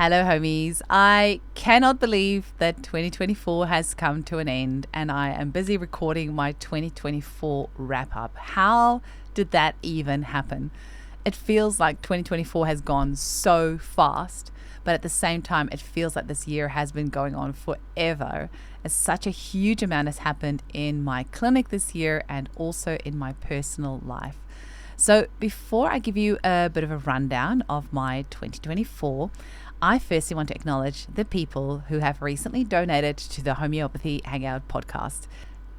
Hello, homies. I cannot believe that 2024 has come to an end and I am busy recording my 2024 wrap up. How did that even happen? It feels like 2024 has gone so fast, but at the same time, it feels like this year has been going on forever, as such a huge amount has happened in my clinic this year and also in my personal life. So before I give you a bit of a rundown of my 2024, I firstly want to acknowledge the people who have recently donated to the Homeopathy Hangout podcast.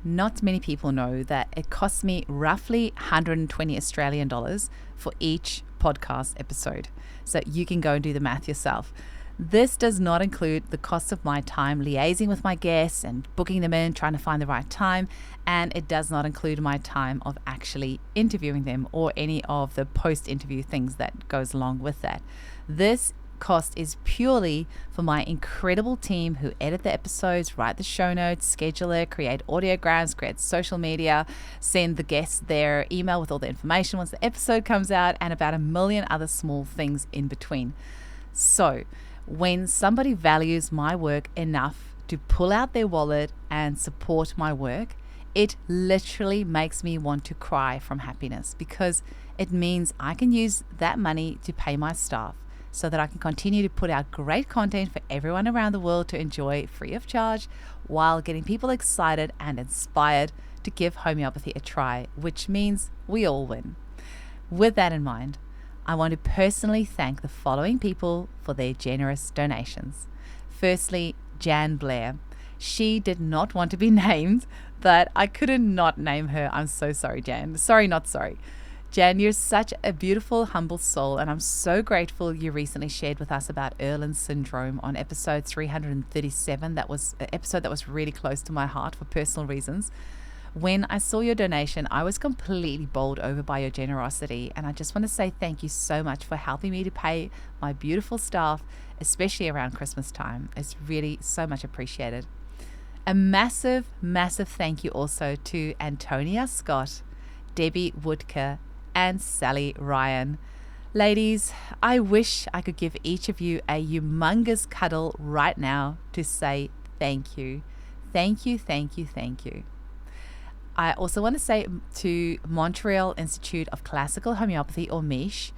Not many people know that it costs me roughly 120 Australian dollars for each podcast episode. So you can go and do the math yourself. This does not include the cost of my time liaising with my guests and booking them in, trying to find the right time. And it does not include my time of actually interviewing them or any of the post-interview things that goes along with that. This cost is purely for my incredible team who edit the episodes, write the show notes, schedule it, create audiograms, create social media, send the guests their email with all the information once the episode comes out, and about a million other small things in between. So when somebody values my work enough to pull out their wallet and support my work, it literally makes me want to cry from happiness, because it means I can use that money to pay my staff so that I can continue to put out great content for everyone around the world to enjoy free of charge, while getting people excited and inspired to give homeopathy a try, which means we all win. With that in mind, I want to personally thank the following people for their generous donations. Firstly, Jan Blair. She did not want to be named, but I couldn't not name her. I'm so sorry, Jan. Sorry, not sorry. Jan, you're such a beautiful, humble soul, and I'm so grateful you recently shared with us about Irlen syndrome on episode 337. That was an episode that was really close to my heart for personal reasons. When I saw your donation, I was completely bowled over by your generosity, and I just want to say thank you so much for helping me to pay my beautiful staff, especially around Christmas time. It's really so much appreciated. A massive, massive thank you also to Antonia Scott, Debbie Woodker, and Sally Ryan. Ladies, I wish I could give each of you a humongous cuddle right now to say thank you. Thank you, thank you, thank you. I also want to say to Montreal Institute of Classical Homeopathy, or MICH,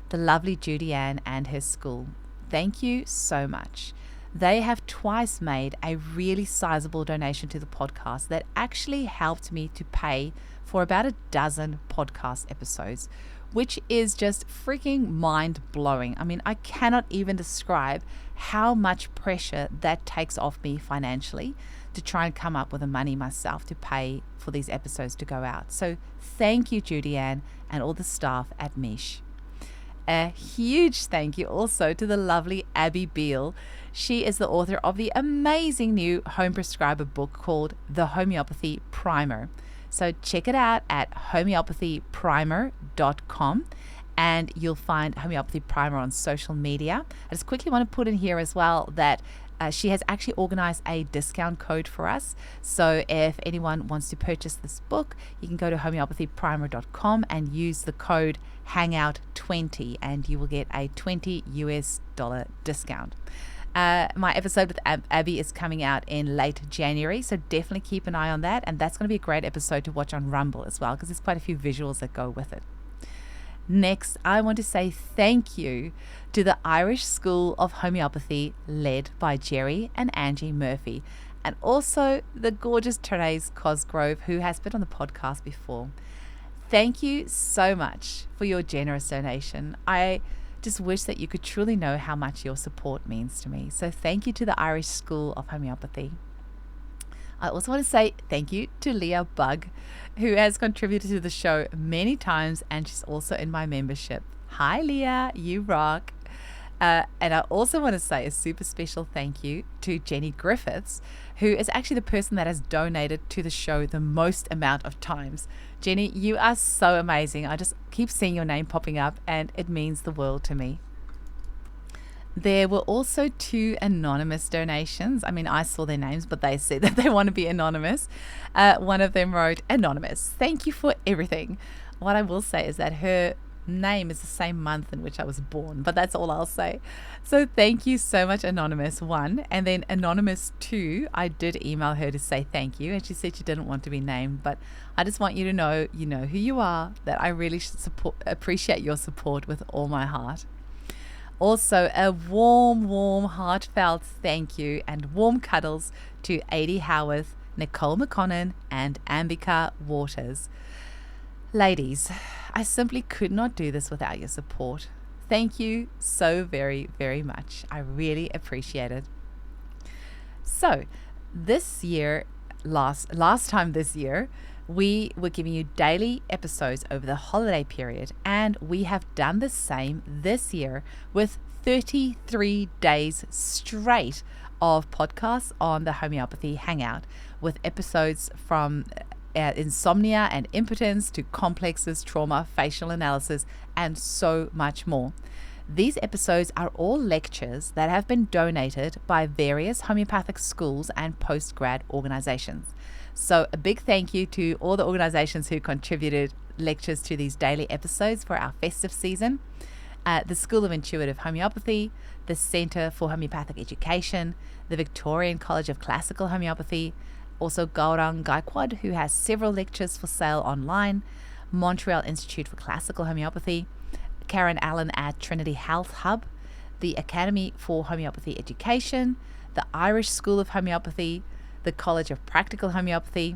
the lovely Judy Ann and her school. Thank you so much. They have twice made a really sizable donation to the podcast that actually helped me to pay for about a dozen podcast episodes, which is just freaking mind-blowing. I mean, I cannot even describe how much pressure that takes off me financially to try and come up with the money myself to pay for these episodes to go out. So thank you, Judy Ann, and all the staff at MICH. A huge thank you also to the lovely Abby Beale. She is the author of the amazing new home prescriber book called The Homeopathy Primer. So check it out at homeopathyprimer.com, and you'll find Homeopathy Primer on social media. I just quickly want to put in here as well that she has actually organized a discount code for us. So if anyone wants to purchase this book, you can go to homeopathyprimer.com and use the code HANGOUT20, and you will get a $20 discount. My episode with Abby is coming out in late January, so definitely keep an eye on that. And that's going to be a great episode to watch on Rumble as well, because there's quite a few visuals that go with it. Next, I want to say thank you to the Irish School of Homeopathy, led by Jerry and Angie Murphy, and also the gorgeous Therese Cosgrove, who has been on the podcast before. Thank you so much for your generous donation. I just wish that you could truly know how much your support means to me. So thank you to the Irish School of Homeopathy. I also want to say thank you to Leah Bug, who has contributed to the show many times, and she's also in my membership. Hi Leah, you rock. And I also want to say a super special thank you to Jenny Griffiths, who is actually the person that has donated to the show the most amount of times. Jenny, you are so amazing. I just keep seeing your name popping up, and it means the world to me. There were also 2 anonymous donations. I mean, I saw their names, but they said that they want to be anonymous. One of them wrote, "Anonymous, thank you for everything." What I will say is that her name is the same month in which I was born, but that's all I'll say. So thank you so much, Anonymous 1. And then Anonymous 2, I did email her to say thank you, and she said she didn't want to be named, but I just want you to know, you know who you are, that I really appreciate your support with all my heart. Also, a warm, heartfelt thank you and warm cuddles to Adi Howarth, Nicole McConnon, and Ambika Waters. Ladies, I simply could not do this without your support. Thank you so very, very much. I really appreciate it. So, this year, last time this year, we were giving you daily episodes over the holiday period, and we have done the same this year with 33 days straight of podcasts on the Homeopathy Hangout, with episodes from insomnia and impotence to complexes, trauma, facial analysis, and so much more. These episodes are all lectures that have been donated by various homeopathic schools and postgrad organizations. So a big thank you to all the organizations who contributed lectures to these daily episodes for our festive season. The School of Intuitive Homeopathy, the Center for Homeopathic Education, the Victorian College of Classical Homeopathy, also Gaurang Gaikwad, who has several lectures for sale online, Montreal Institute for Classical Homeopathy, Karen Allen at Trinity Health Hub, the Academy for Homeopathy Education, the Irish School of Homeopathy, the College of Practical Homeopathy,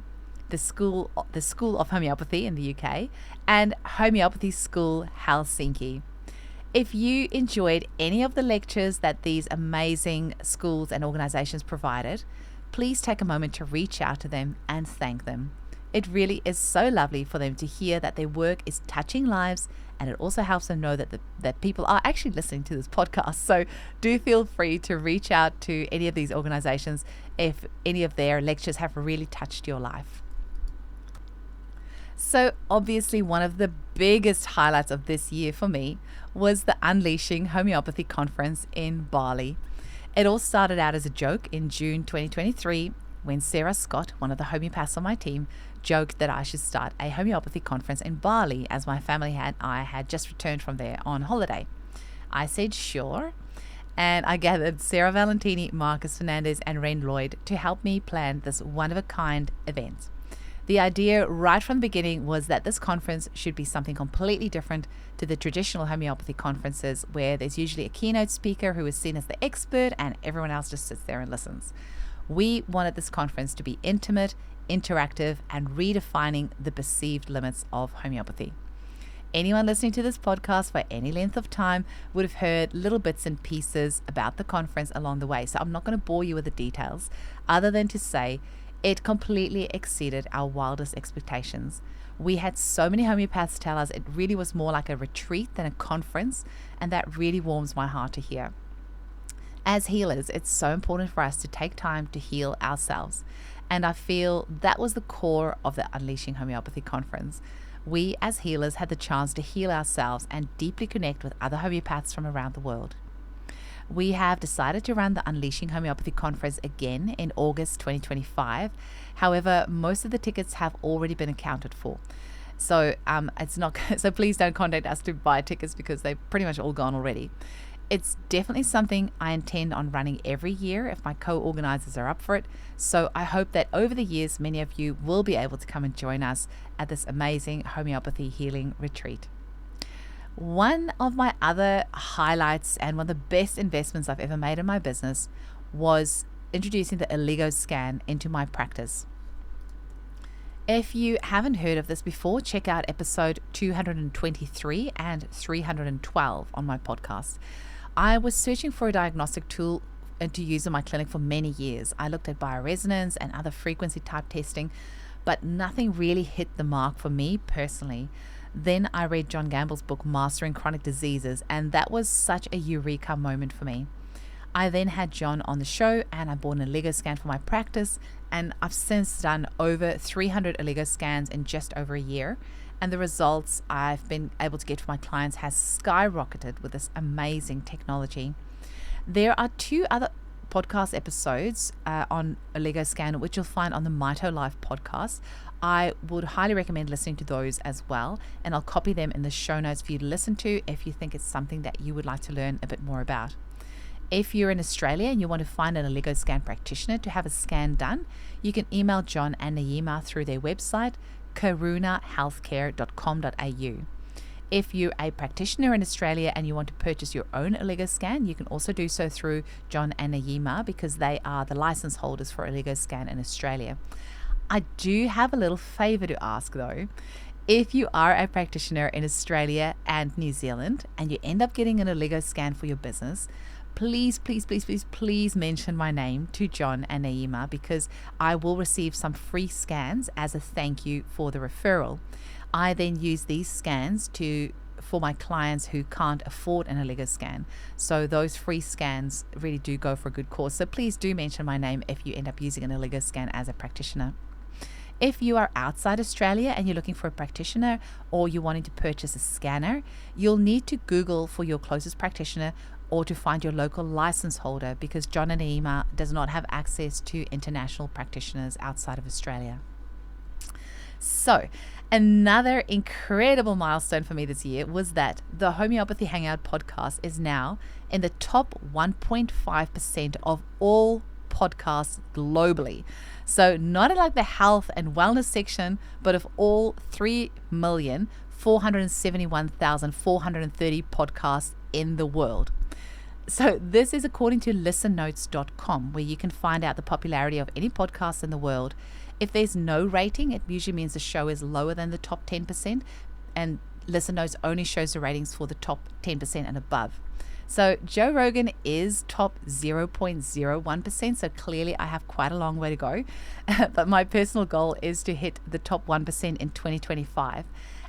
the School of Homeopathy in the UK, and Homeopathy School Helsinki. If you enjoyed any of the lectures that these amazing schools and organizations provided, please take a moment to reach out to them and thank them. It really is so lovely for them to hear that their work is touching lives, and it also helps them know that people are actually listening to this podcast. So do feel free to reach out to any of these organizations if any of their lectures have really touched your life. So obviously one of the biggest highlights of this year for me was the Unleashing Homeopathy Conference in Bali. It all started out as a joke in June 2023 when Sarah Scott, one of the homeopaths on my team, joked that I should start a homeopathy conference in Bali as my family and I had just returned from there on holiday. I said sure, and I gathered Sarah Valentini, Marcus Fernandez, and Ren Lloyd to help me plan this one-of-a-kind event. The idea right from the beginning was that this conference should be something completely different to the traditional homeopathy conferences, where there's usually a keynote speaker who is seen as the expert and everyone else just sits there and listens. We wanted this conference to be intimate, interactive, and redefining the perceived limits of homeopathy. Anyone listening to this podcast for any length of time would have heard little bits and pieces about the conference along the way, so I'm not going to bore you with the details, other than to say it completely exceeded our wildest expectations. We had so many homeopaths tell us it really was more like a retreat than a conference, and that really warms my heart to hear. As healers, it's so important for us to take time to heal ourselves, and I feel that was the core of the Unleashing Homeopathy Conference. We as healers had the chance to heal ourselves and deeply connect with other homeopaths from around the world. We have decided to run the Unleashing Homeopathy Conference again in August 2025. However, most of the tickets have already been accounted for. So so please don't contact us to buy tickets because they've pretty much all gone already. It's definitely something I intend on running every year if my co-organizers are up for it. So I hope that over the years, many of you will be able to come and join us at this amazing homeopathy healing retreat. One of my other highlights and one of the best investments I've ever made in my business was introducing the Oligoscan into my practice. If you haven't heard of this before, check out episode 223 and 312 on my podcast. I was searching for a diagnostic tool to use in my clinic for many years. I looked at bioresonance and other frequency type testing, but nothing really hit the mark for me personally. Then I read John Gamble's book, Mastering Chronic Diseases, and that was such a eureka moment for me. I then had John on the show and I bought an Oligoscan for my practice, and I've since done over 300 Oligoscans in just over a year, and the results I've been able to get for my clients has skyrocketed with this amazing technology. There are 2 other podcast episodes on Oligoscan, which you'll find on the Mitolife podcast. I would highly recommend listening to those as well. And I'll copy them in the show notes for you to listen to if you think it's something that you would like to learn a bit more about. If you're in Australia and you want to find an Oligoscan practitioner to have a scan done, you can email John and Naima through their website, karunahealthcare.com.au. If you're a practitioner in Australia and you want to purchase your own Oligoscan, you can also do so through John and Naima because they are the license holders for Oligoscan in Australia. I do have a little favor to ask though. If you are a practitioner in Australia and New Zealand and you end up getting an Oligoscan for your business, please mention my name to John and Naima because I will receive some free scans as a thank you for the referral. I then use these scans for my clients who can't afford an Oligoscan. So those free scans really do go for a good cause. So please do mention my name if you end up using an Oligoscan as a practitioner. If you are outside Australia and you're looking for a practitioner or you're wanting to purchase a scanner, you'll need to Google for your closest practitioner or to find your local license holder because John and Naima does not have access to international practitioners outside of Australia. So, another incredible milestone for me this year was that the Homeopathy Hangout podcast is now in the top 1.5% of all podcasts globally. So not like the health and wellness section, but of all 3,471,430 podcasts in the world. So this is according to listennotes.com, where you can find out the popularity of any podcast in the world. If there's no rating, it usually means the show is lower than the top 10%, and Listen Notes only shows the ratings for the top 10% and above. So Joe Rogan is top 0.01%, so clearly I have quite a long way to go. But my personal goal is to hit the top 1% in 2025,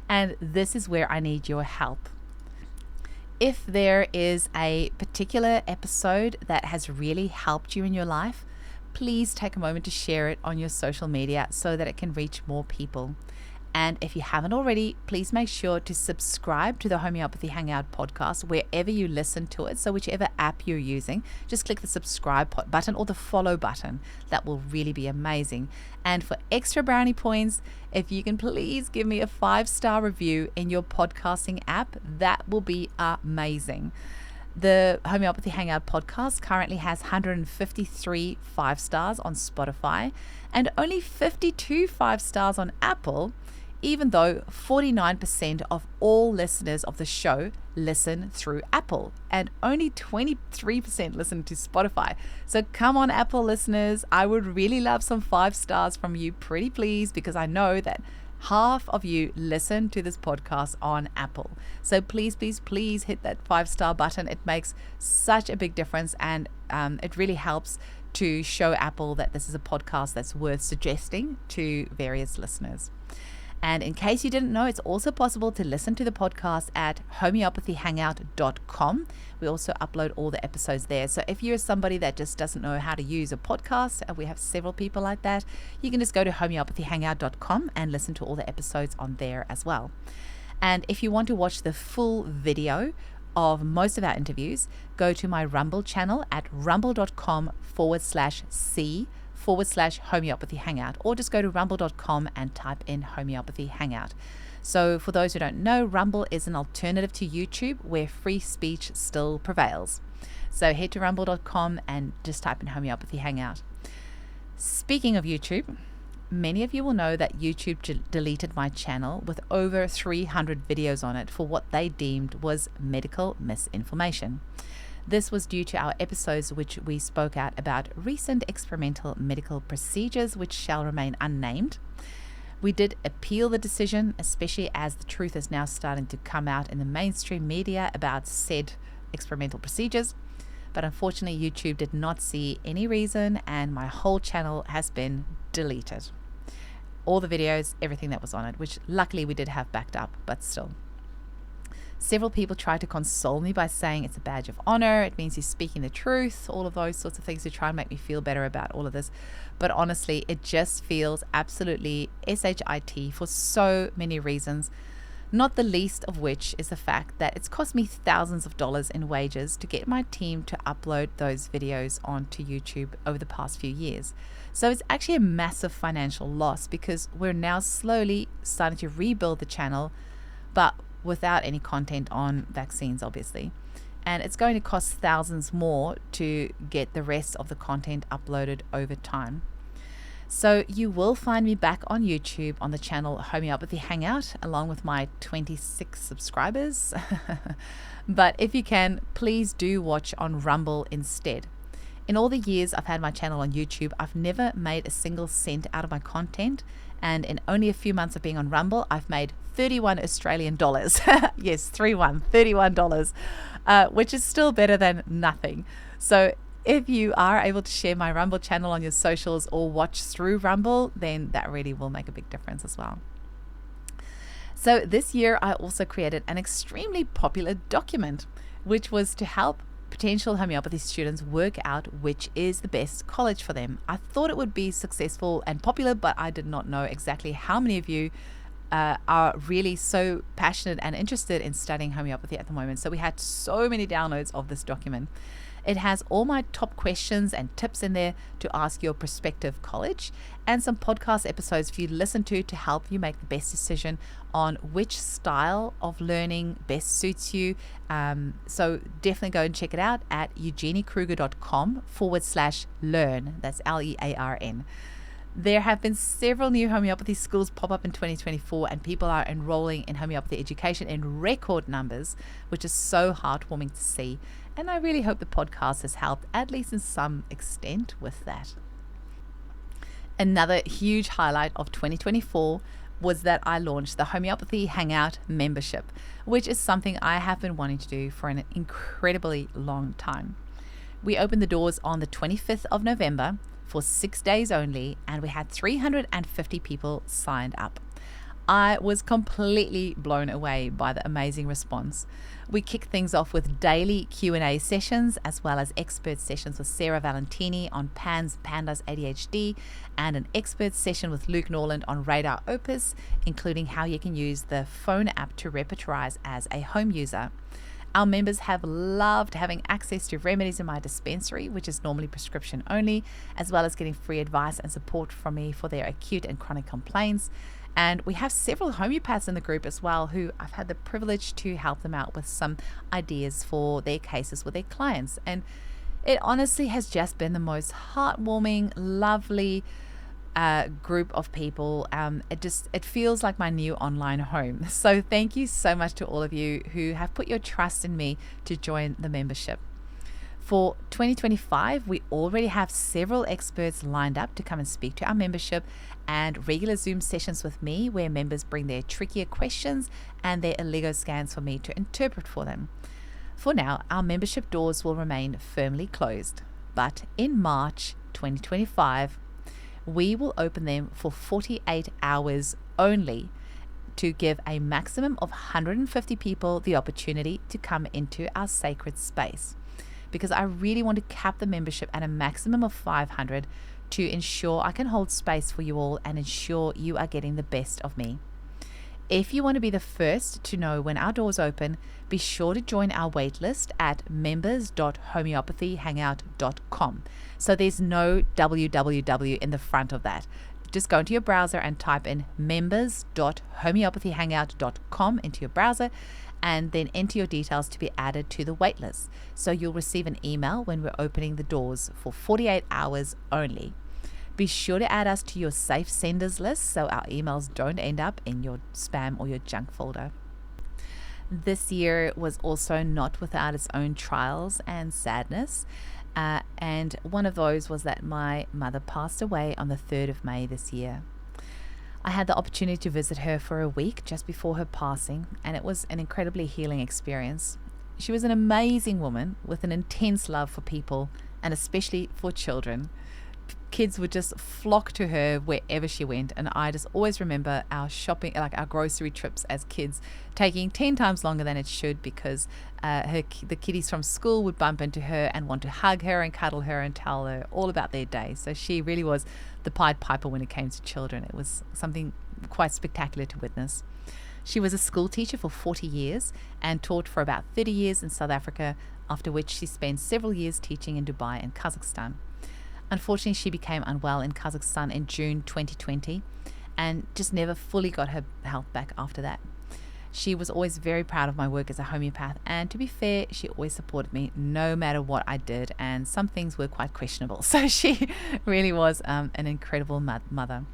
and this is where I need your help. If there is a particular episode that has really helped you in your life, please take a moment to share it on your social media so that it can reach more people. And if you haven't already, please make sure to subscribe to the Homeopathy Hangout podcast wherever you listen to it. So whichever app you're using, just click the subscribe button or the follow button. That will really be amazing. And for extra brownie points, if you can please give me a 5-star review in your podcasting app, that will be amazing. The Homeopathy Hangout podcast currently has 153 5-stars on Spotify and only 52 5-stars on Apple, even though 49% of all listeners of the show listen through Apple and only 23% listen to Spotify. So come on, Apple listeners, I would really love some 5 stars from you, pretty please, because I know that half of you listen to this podcast on Apple. So please hit that 5-star button. It makes such a big difference, and it really helps to show Apple that this is a podcast that's worth suggesting to various listeners. And in case you didn't know, it's also possible to listen to the podcast at homeopathyhangout.com. We also upload all the episodes there. So if you're somebody that just doesn't know how to use a podcast, and we have several people like that, you can just go to homeopathyhangout.com and listen to all the episodes on there as well. And if you want to watch the full video of most of our interviews, go to my Rumble channel at rumble.com/C/Homeopathy Hangout, or just go to rumble.com and type in Homeopathy Hangout. So for those who don't know, Rumble is an alternative to YouTube where free speech still prevails. So head to rumble.com and just type in Homeopathy Hangout. Speaking of YouTube, many of you will know that YouTube deleted my channel with over 300 videos on it for what they deemed was medical misinformation. This was due to our episodes which we spoke out about recent experimental medical procedures which shall remain unnamed. We did appeal the decision, especially as the truth is now starting to come out in the mainstream media about said experimental procedures. But unfortunately, YouTube did not see any reason, and my whole channel has been deleted. All the videos, everything that was on it, which luckily we did have backed up, but still. Several people tried to console me by saying it's a badge of honor, it means you're speaking the truth, all of those sorts of things to try and make me feel better about all of this. But honestly, it just feels absolutely shit for so many reasons. Not the least of which is the fact that it's cost me thousands of dollars in wages to get my team to upload those videos onto YouTube over the past few years. So it's actually a massive financial loss because we're now slowly starting to rebuild the channel, but without any content on vaccines, obviously. And it's going to cost thousands more to get the rest of the content uploaded over time. So you will find me back on YouTube on the channel Homeopathy Hangout, along with my 26 subscribers. But if you can, please do watch on Rumble instead. In all the years I've had my channel on YouTube, I've never made a single cent out of my content. And in only a few months of being on Rumble, I've made 31 Australian dollars. Yes, $31, which is still better than nothing. So if you are able to share my Rumble channel on your socials or watch through Rumble, then that really will make a big difference as well. So this year, I also created an extremely popular document, which was to help potential homeopathy students work out which is the best college for them. I thought it would be successful and popular, but I did not know exactly how many of you are really so passionate and interested in studying homeopathy at the moment. So we had so many downloads of this document. It has all my top questions and tips in there to ask your prospective college, and some podcast episodes for you to listen to help you make the best decision on which style of learning best suits you. So definitely go and check it out at eugeeniekruger.com/learn. That's LEARN. There have been several new homeopathy schools pop up in 2024, and people are enrolling in homeopathy education in record numbers, which is so heartwarming to see. And I really hope the podcast has helped, at least in some extent, with that. Another huge highlight of 2024 was that I launched the Homeopathy Hangout membership, which is something I have been wanting to do for an incredibly long time. We opened the doors on the 25th of November for 6 days only, and we had 350 people signed up. I was completely blown away by the amazing response. We kicked things off with daily Q&A sessions, as well as expert sessions with Sarah Valentini on Pandas ADHD, and an expert session with Luke Norland on Radar Opus, including how you can use the phone app to repertorize as a home user. Our members have loved having access to Remedies in my dispensary, which is normally prescription only, as well as getting free advice and support from me for their acute and chronic complaints. And we have several homeopaths in the group as well, who I've had the privilege to help them out with some ideas for their cases with their clients. And it honestly has just been the most heartwarming, lovely group of people. It feels like my new online home. So thank you so much to all of you who have put your trust in me to join the membership. For 2025, we already have several experts lined up to come and speak to our membership, and regular Zoom sessions with me where members bring their trickier questions and their Oligoscans for me to interpret for them. For now, our membership doors will remain firmly closed, but in March 2025, we will open them for 48 hours only to give a maximum of 150 people the opportunity to come into our sacred space, because I really want to cap the membership at a maximum of 500 to ensure I can hold space for you all and ensure you are getting the best of me. If you want to be the first to know when our doors open, be sure to join our waitlist at members.homeopathyhangout.com. So there's no www in the front of that. Just go into your browser and type in members.homeopathyhangout.com into your browser, and then enter your details to be added to the waitlist. So you'll receive an email when we're opening the doors for 48 hours only. Be sure to add us to your safe senders list so our emails don't end up in your spam or your junk folder. This year was also not without its own trials and sadness. And one of those was that my mother passed away on the 3rd of May this year. I had the opportunity to visit her for a week just before her passing, and it was an incredibly healing experience. She was an amazing woman with an intense love for people, and especially for children. Kids would just flock to her wherever she went, and I just always remember our shopping, like our grocery trips as kids, taking 10 times longer than it should because the kiddies from school would bump into her and want to hug her and cuddle her and tell her all about their day. So she really was the Pied Piper when it came to children. It was something quite spectacular to witness. She was a school teacher for 40 years and taught for about 30 years in South Africa, after which she spent several years teaching in Dubai and Kazakhstan. Unfortunately, she became unwell in Kazakhstan in June 2020 and just never fully got her health back after that. She was always very proud of my work as a homeopath, and to be fair, she always supported me no matter what I did, and some things were quite questionable. So she really was an incredible mother.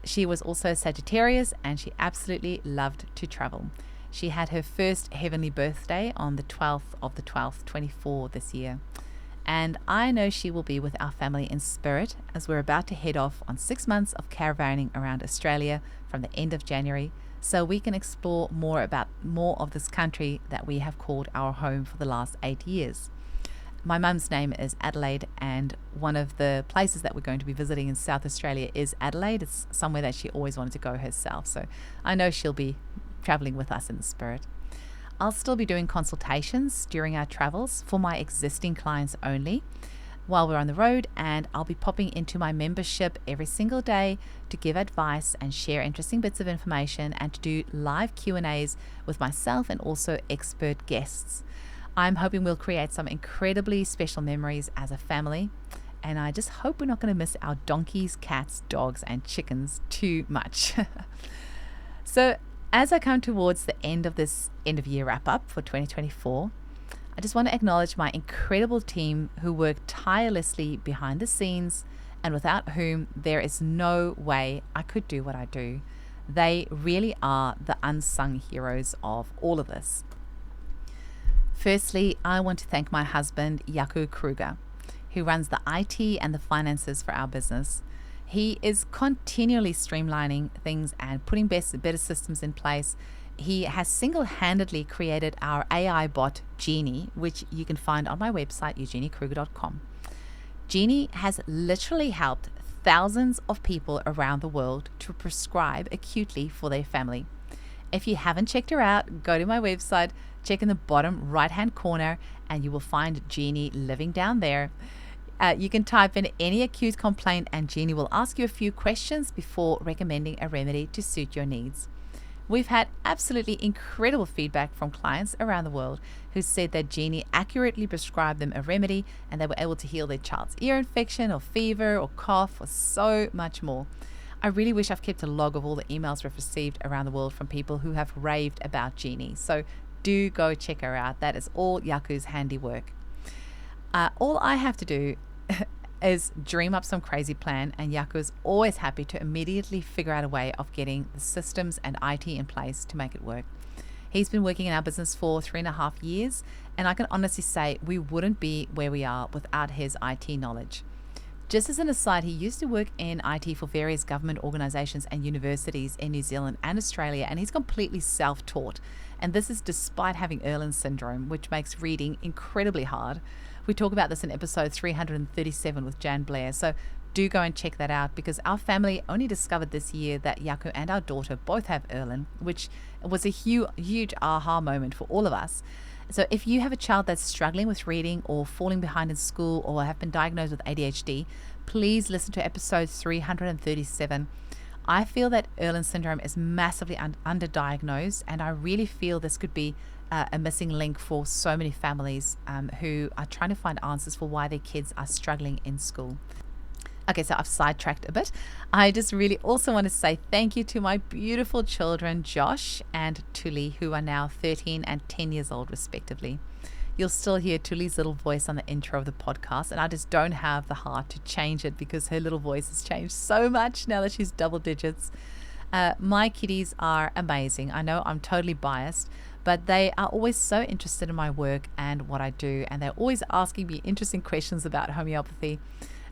She was also a Sagittarius, and she absolutely loved to travel. She had her first heavenly birthday on the 12th of the 12th, 24 this year. And I know she will be with our family in spirit as we're about to head off on 6 months of caravanning around Australia from the end of January, so we can explore more of this country that we have called our home for the last 8 years. My mum's name is Adelaide, and one of the places that we're going to be visiting in South Australia is Adelaide. It's somewhere that she always wanted to go herself, so I know she'll be traveling with us in the spirit. I'll still be doing consultations during our travels for my existing clients only while we're on the road, and I'll be popping into my membership every single day to give advice and share interesting bits of information and to do live Q&As with myself and also expert guests. I'm hoping we'll create some incredibly special memories as a family, and I just hope we're not going to miss our donkeys, cats, dogs, and chickens too much. So as I come towards the end of this end of year wrap up for 2024, I just want to acknowledge my incredible team who work tirelessly behind the scenes and without whom there is no way I could do what I do. They really are the unsung heroes of all of this. Firstly, I want to thank my husband, Jaco Kruger, who runs the IT and the finances for our business. He is continually streamlining things and putting better systems in place. He has single-handedly created our AI bot, Eugénie, which you can find on my website, eugeniekruger.com. Eugénie has literally helped thousands of people around the world to prescribe acutely for their family. If you haven't checked her out, go to my website, check in the bottom right-hand corner, and you will find Eugénie living down there. You can type in any acute complaint, and Eugénie will ask you a few questions before recommending a remedy to suit your needs. We've had absolutely incredible feedback from clients around the world who said that Eugénie accurately prescribed them a remedy and they were able to heal their child's ear infection or fever or cough or so much more. I really wish I've kept a log of all the emails we've received around the world from people who have raved about Eugénie. So do go check her out. That is all Jaco's handiwork. All I have to do is dream up some crazy plan, and Jaco is always happy to immediately figure out a way of getting the systems and IT in place to make it work. He's been working in our business for 3.5 years, and I can honestly say we wouldn't be where we are without his IT knowledge. Just as an aside, he used to work in IT for various government organizations and universities in New Zealand and Australia, and he's completely self-taught. And this is despite having Irlen syndrome, which makes reading incredibly hard. We talk about this in episode 337 with Jan Blair, so do go and check that out, because our family only discovered this year that Jaco and our daughter both have Irlen, which was a huge aha moment for all of us. So if you have a child that's struggling with reading or falling behind in school or have been diagnosed with ADHD, please listen to episode 337. I feel that Irlen syndrome is massively underdiagnosed, and I really feel this could be a missing link for so many families who are trying to find answers for why their kids are struggling in school. Okay, so I've sidetracked a bit. I just really also want to say thank you to my beautiful children, Josh and Tuli, who are now 13 and 10 years old, respectively. You'll still hear Tuli's little voice on the intro of the podcast, and I just don't have the heart to change it because her little voice has changed so much now that she's double digits. My kiddies are amazing. I know I'm totally biased, but they are always so interested in my work and what I do, and they're always asking me interesting questions about homeopathy.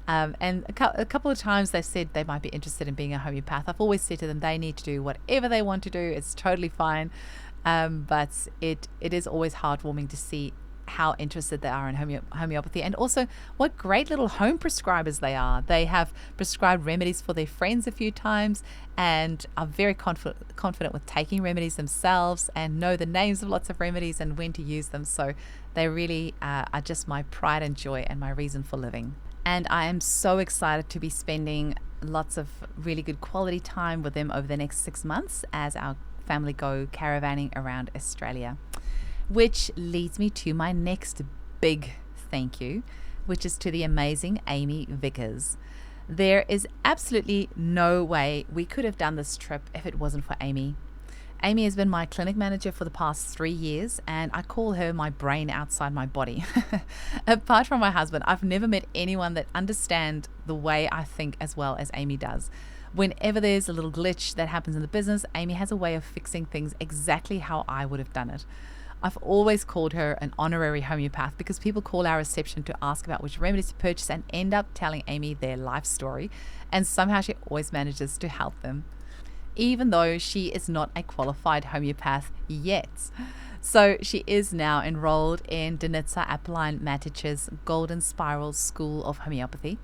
And a couple of times they've said they might be interested in being a homeopath. I've always said to them they need to do whatever they want to do. It's totally fine. But it is always heartwarming to see how interested they are in homeopathy, and also what great little home prescribers they are. They have prescribed remedies for their friends a few times and are very confident with taking remedies themselves and know the names of lots of remedies and when to use them. So they really are just my pride and joy and my reason for living. And I am so excited to be spending lots of really good quality time with them over the next 6 months as our family go caravanning around Australia. Which leads me to my next big thank you, which is to the amazing Amy Vickers. There is absolutely no way we could have done this trip if it wasn't for Amy. Amy has been my clinic manager for the past 3 years, and I call her my brain outside my body. Apart from my husband, I've never met anyone that understands the way I think as well as Amy does. Whenever there's a little glitch that happens in the business, Amy has a way of fixing things exactly how I would have done it. I've always called her an honorary homeopath because people call our reception to ask about which remedies to purchase and end up telling Amy their life story, and somehow she always manages to help them, even though she is not a qualified homeopath yet. So she is now enrolled in Denitsa Appeline Matich's Golden Spiral School of Homeopathy,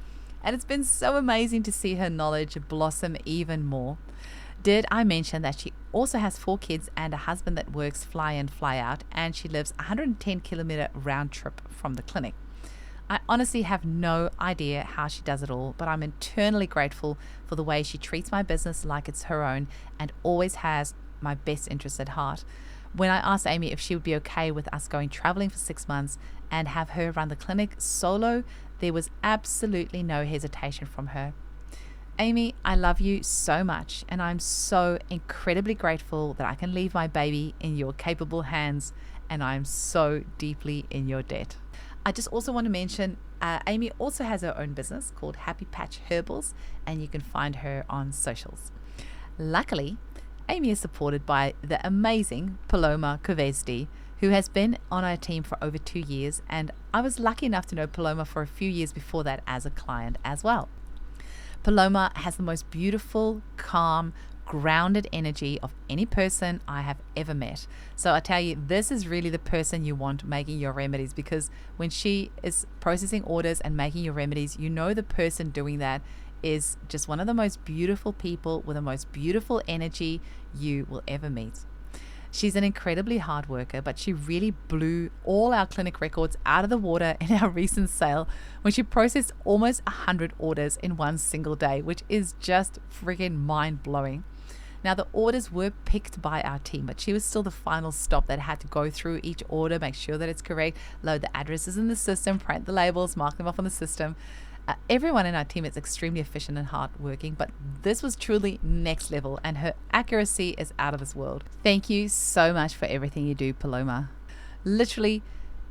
and it's been so amazing to see her knowledge blossom even more. Did I mention that she also has 4 kids and a husband that works fly in, fly out, and she lives 110-kilometer round trip from the clinic? I honestly have no idea how she does it all, but I'm eternally grateful for the way she treats my business like it's her own and always has my best interest at heart. When I asked Amy if she would be okay with us going traveling for 6 months and have her run the clinic solo, there was absolutely no hesitation from her. Amy, I love you so much, and I'm so incredibly grateful that I can leave my baby in your capable hands, and I'm so deeply in your debt. I just also want to mention Amy also has her own business called Happy Patch Herbals, and you can find her on socials. Luckily, Amy is supported by the amazing Paloma Kovesdi, who has been on our team for over 2 years, and I was lucky enough to know Paloma for a few years before that as a client as well. Paloma has the most beautiful, calm, grounded energy of any person I have ever met. So I tell you, this is really the person you want making your remedies, because when she is processing orders and making your remedies, you know the person doing that is just one of the most beautiful people with the most beautiful energy you will ever meet. She's an incredibly hard worker, but she really blew all our clinic records out of the water in our recent sale when she processed almost 100 orders in one single day, which is just freaking mind-blowing. Now, the orders were picked by our team, but she was still the final stop that had to go through each order, make sure that it's correct, load the addresses in the system, print the labels, mark them off on the system. Everyone in our team is extremely efficient and hardworking, but this was truly next level, and her accuracy is out of this world. Thank you so much for everything you do, Paloma. Literally,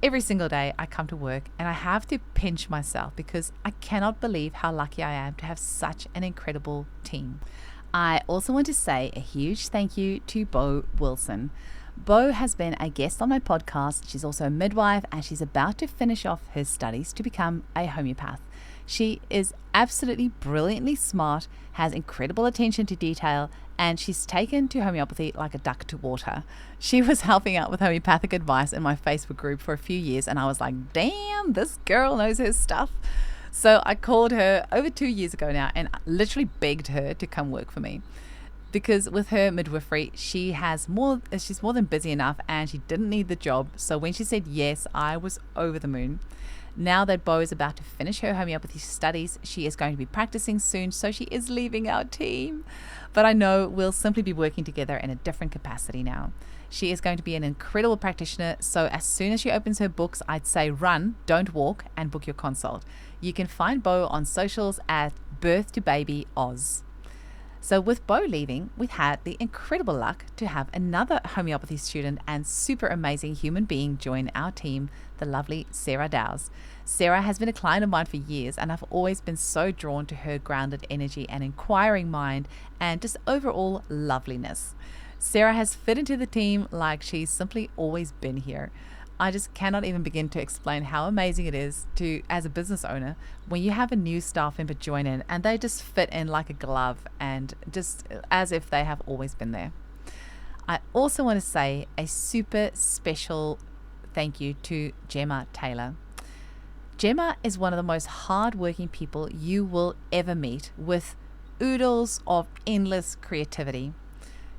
every single day I come to work and I have to pinch myself because I cannot believe how lucky I am to have such an incredible team. I also want to say a huge thank you to Bo Wilson. Bo has been a guest on my podcast. She's also a midwife, and she's about to finish off her studies to become a homeopath. She is absolutely brilliantly smart, has incredible attention to detail, and she's taken to homeopathy like a duck to water. She was helping out with homeopathic advice in my Facebook group for a few years, and I was like, damn, this girl knows her stuff. So I called her over 2 years ago now and literally begged her to come work for me. Because with her midwifery, she's more than busy enough, and she didn't need the job. So when she said yes, I was over the moon. Now that Bo is about to finish her homeopathy studies, she is going to be practicing soon, so she is leaving our team. But I know we'll simply be working together in a different capacity now. She is going to be an incredible practitioner, so as soon as she opens her books, I'd say run, don't walk, and book your consult. You can find Bo on socials at Birth to Baby Oz. So with Bo leaving, we've had the incredible luck to have another homeopathy student and super amazing human being join our team, the lovely Sarah Dowes. Sarah has been a client of mine for years, and I've always been so drawn to her grounded energy and inquiring mind and just overall loveliness. Sarah has fit into the team like she's simply always been here. I just cannot even begin to explain how amazing it is to, as a business owner, when you have a new staff member join in and they just fit in like a glove and just as if they have always been there. I also want to say a super special thank you to Gemma Taylor. Gemma is one of the most hardworking people you will ever meet, with oodles of endless creativity.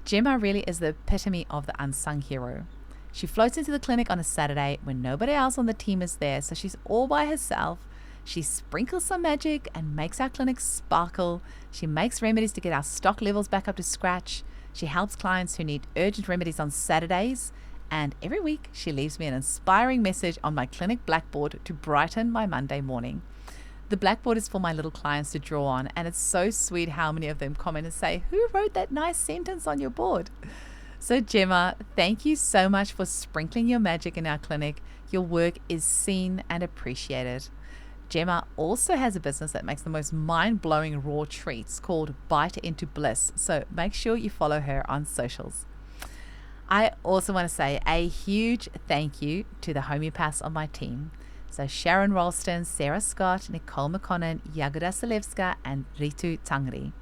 Gemma really is the epitome of the unsung hero. She floats into the clinic on a Saturday when nobody else on the team is there, so she's all by herself. She sprinkles some magic and makes our clinic sparkle. She makes remedies to get our stock levels back up to scratch. She helps clients who need urgent remedies on Saturdays, and every week she leaves me an inspiring message on my clinic blackboard to brighten my Monday morning. The blackboard is for my little clients to draw on, and it's so sweet how many of them comment and say, "Who wrote that nice sentence on your board?" So Gemma, thank you so much for sprinkling your magic in our clinic. Your work is seen and appreciated. Gemma also has a business that makes the most mind-blowing raw treats called Bite Into Bliss, so make sure you follow her on socials. I also want to say a huge thank you to the homeopaths on my team. So Sharon Ralston, Sarah Scott, Nicole McConnon, Jagoda Selevska, and Ritu Tangri.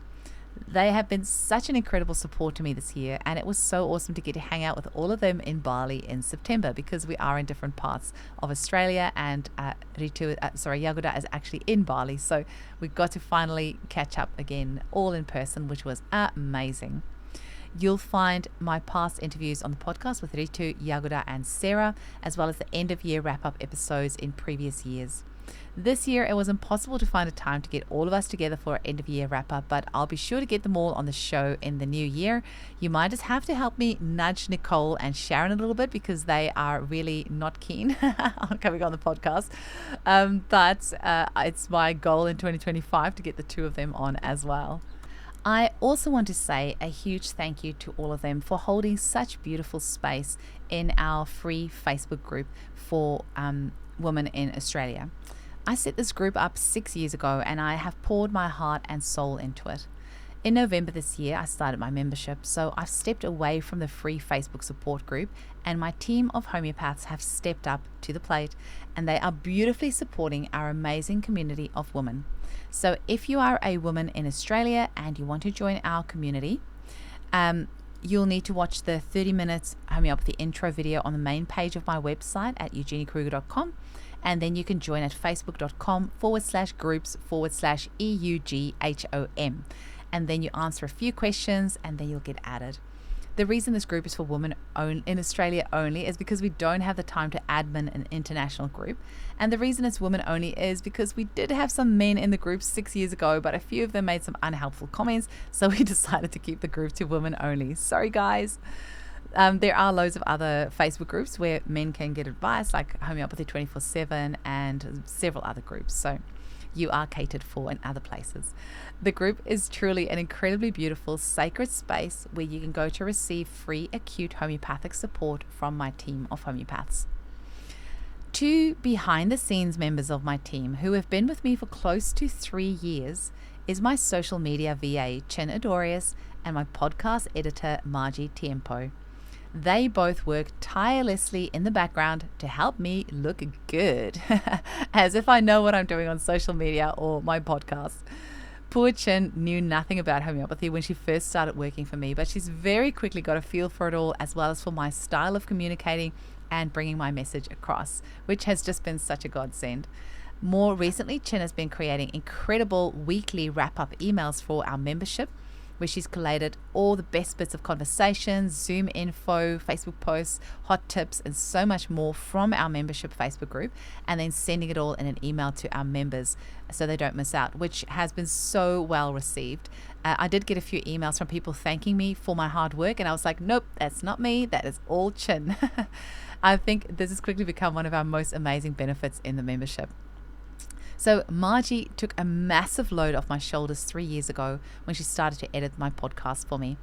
They have been such an incredible support to me this year, and it was so awesome to get to hang out with all of them in Bali in September because we are in different parts of Australia, and Jagoda is actually in Bali, so we got to finally catch up again all in person, which was amazing. You'll find my past interviews on the podcast with Ritu, Jagoda, and Sarah, as well as the end-of-year wrap-up episodes in previous years. This year, it was impossible to find a time to get all of us together for our end-of-year wrap-up, but I'll be sure to get them all on the show in the new year. You might just have to help me nudge Nicole and Sharon a little bit because they are really not keen on coming on the podcast. But it's my goal in 2025 to get the two of them on as well. I also want to say a huge thank you to all of them for holding such beautiful space in our free Facebook group for women in Australia. I set this group up 6 years ago, and I have poured my heart and soul into it. In November this year, I started my membership, so I've stepped away from the free Facebook support group, and my team of homeopaths have stepped up to the plate, and they are beautifully supporting our amazing community of women. So if you are a woman in Australia and you want to join our community, you'll need to watch the 30-minute homeopathy intro video on the main page of my website at eugeniekruger.com. And then you can join at facebook.com/groups/EUGHOM. And then you answer a few questions and then you'll get added. The reason this group is for women in Australia only is because we don't have the time to admin an international group. And the reason it's women only is because we did have some men in the group 6 years ago, but a few of them made some unhelpful comments. So we decided to keep the group to women only. Sorry, guys. There are loads of other Facebook groups where men can get advice, like Homeopathy 24/7 and several other groups. So you are catered for in other places. The group is truly an incredibly beautiful, sacred space where you can go to receive free acute homeopathic support from my team of homeopaths. Two behind-the-scenes members of my team who have been with me for close to 3 years is my social media VA, Chin Adorius, and my podcast editor, Margie Tiempo. They both work tirelessly in the background to help me look good, as if I know what I'm doing on social media or my podcast. Poor Chin knew nothing about homeopathy when she first started working for me, but she's very quickly got a feel for it all, as well as for my style of communicating and bringing my message across, which has just been such a godsend. More recently, Chin has been creating incredible weekly wrap-up emails for our membership, where she's collated all the best bits of conversations, Zoom info, Facebook posts, hot tips, and so much more from our membership Facebook group, and then sending it all in an email to our members so they don't miss out, which has been so well received. I did get a few emails from people thanking me for my hard work, and I was like, nope, that's not me, that is all Chin. I think this has quickly become one of our most amazing benefits in the membership. So Margie took a massive load off my shoulders 3 years ago when she started to edit my podcast for me.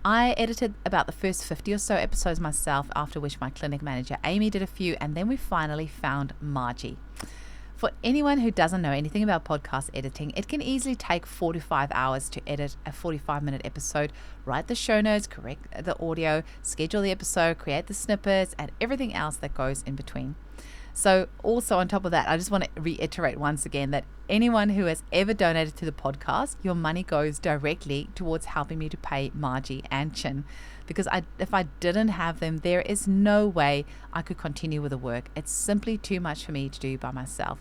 I edited about the first 50 or so episodes myself, after which my clinic manager Amy did a few, and then we finally found Margie. For anyone who doesn't know anything about podcast editing, it can easily take 4 to 5 hours to edit a 45-minute episode, write the show notes, correct the audio, schedule the episode, create the snippets, and everything else that goes in between. So also on top of that, I just want to reiterate once again that anyone who has ever donated to the podcast, your money goes directly towards helping me to pay Margie and Chin. Because if I didn't have them, there is no way I could continue with the work. It's simply too much for me to do by myself.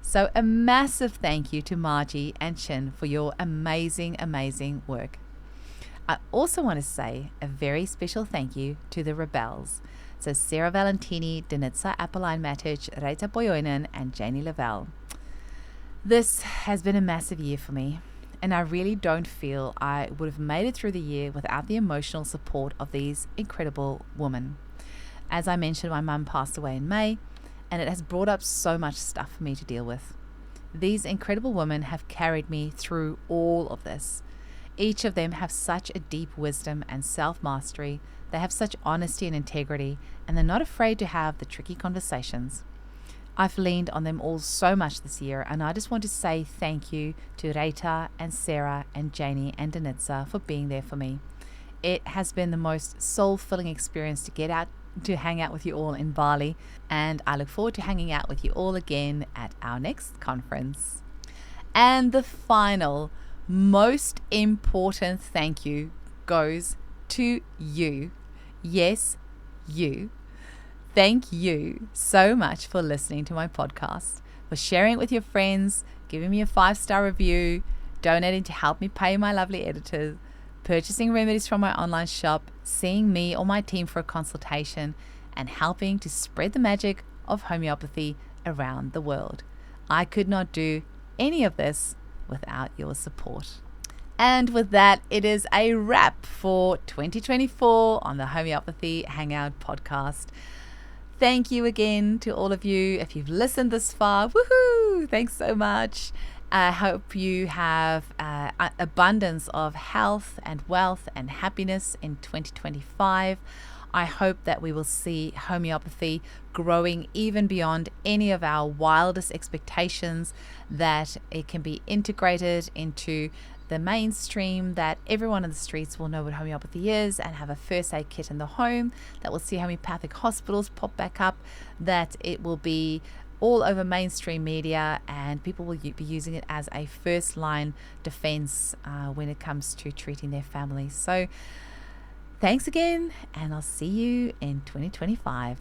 So a massive thank you to Margie and Chin for your amazing, amazing work. I also want to say a very special thank you to the Rebels. So Sarah Valentini, Denitsa Appeline-Matic, Reita Boyoinen, and Janie Lavelle. This has been a massive year for me. and I really don't feel I would have made it through the year without the emotional support of these incredible women. As I mentioned, my mum passed away in May, and it has brought up so much stuff for me to deal with. These incredible women have carried me through all of this. Each of them have such a deep wisdom and self-mastery. They have such honesty and integrity, and they're not afraid to have the tricky conversations. I've leaned on them all so much this year, and I just want to say thank you to Rita and Sarah and Eugénie and Danitza for being there for me. It has been the most soul-filling experience to get out to hang out with you all in Bali, and I look forward to hanging out with you all again at our next conference. And the final, most important thank you goes to you. Yes, you. Thank you so much for listening to my podcast, for sharing it with your friends, giving me a 5-star review, donating to help me pay my lovely editors, purchasing remedies from my online shop, seeing me or my team for a consultation, and helping to spread the magic of homeopathy around the world. I could not do any of this without your support. And with that, it is a wrap for 2024 on the Homeopathy Hangout podcast. Thank you again to all of you. If you've listened this far, woohoo! Thanks so much. I hope you have abundance of health and wealth and happiness in 2025. I hope that we will see homeopathy growing even beyond any of our wildest expectations, that it can be integrated into the mainstream, that everyone in the streets will know what homeopathy is and have a first aid kit in the home, that we'll see homeopathic hospitals pop back up, that it will be all over mainstream media, and people will be using it as a first line defense when it comes to treating their families. So thanks again, and I'll see you in 2025.